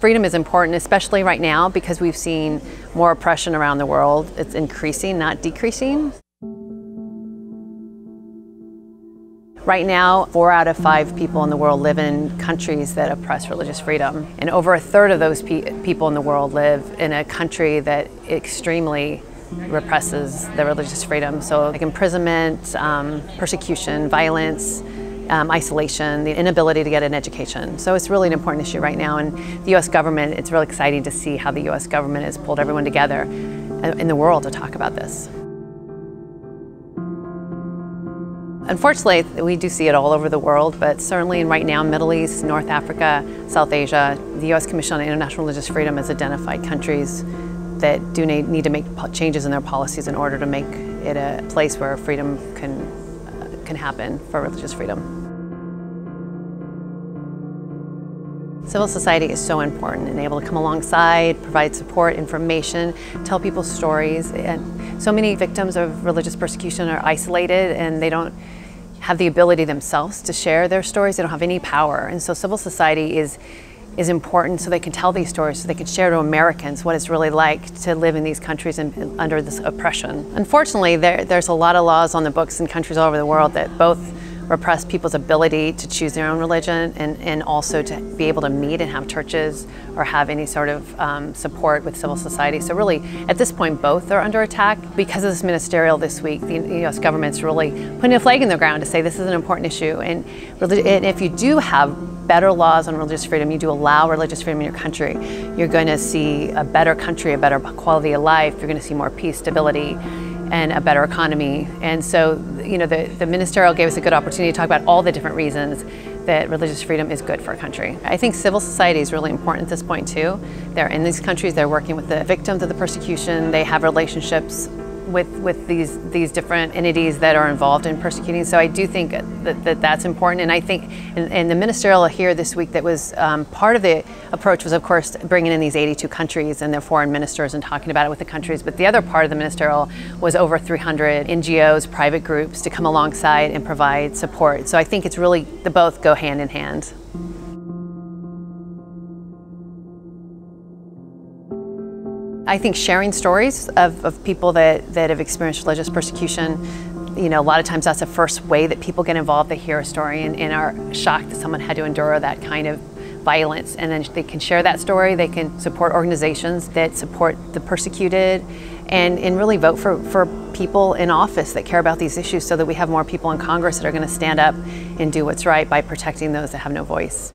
Freedom is important, especially right now, because we've seen more oppression around the world. It's increasing, not decreasing. Right now, 4 out of 5 people in the world live in countries that oppress religious freedom. And over a third of those people in the world live in a country that extremely represses their religious freedom. So like imprisonment, persecution, violence, isolation, the inability to get an education. So it's really an important issue right now. And the U.S. government, it's really exciting to see how the U.S. government has pulled everyone together in the world to talk about this. Unfortunately, we do see it all over the world, but certainly right now, Middle East, North Africa, South Asia, the U.S. Commission on International Religious Freedom has identified countries that do need to make changes in their policies in order to make it a place where freedom can happen for religious freedom. Civil society is so important and able to come alongside, provide support, information, tell people stories. And so many victims of religious persecution are isolated and they don't have the ability themselves to share their stories. They don't have any power. And so civil society is important so they can tell these stories, so they can share to Americans what it's really like to live in these countries and under this oppression. Unfortunately, there's a lot of laws on the books in countries all over the world that both repress people's ability to choose their own religion and also to be able to meet and have churches or have any sort of support with civil society. So really, at this point, both are under attack. Because of this ministerial this week, the U.S. government's really putting a flag in the ground to say this is an important issue. And if you do have better laws on religious freedom, you do allow religious freedom in your country, you're going to see a better country, a better quality of life, you're going to see more peace, stability, and a better economy. And so, you know, the ministerial gave us a good opportunity to talk about all the different reasons that religious freedom is good for a country. I think civil society is really important at this point too. They're in these countries, they're working with the victims of the persecution, they have relationships with these different entities that are involved in persecuting. So I do think that's important. And I think and the ministerial here this week that was part of the approach was, of course, bringing in these 82 countries and their foreign ministers and talking about it with the countries. But the other part of the ministerial was over 300 NGOs, private groups to come alongside and provide support. So I think it's really, the both go hand in hand. I think sharing stories of people that have experienced religious persecution, you know, a lot of times that's the first way that people get involved. They hear a story and are shocked that someone had to endure that kind of violence, and then they can share that story. They can support organizations that support the persecuted and really vote for people in office that care about these issues so that we have more people in Congress that are going to stand up and do what's right by protecting those that have no voice.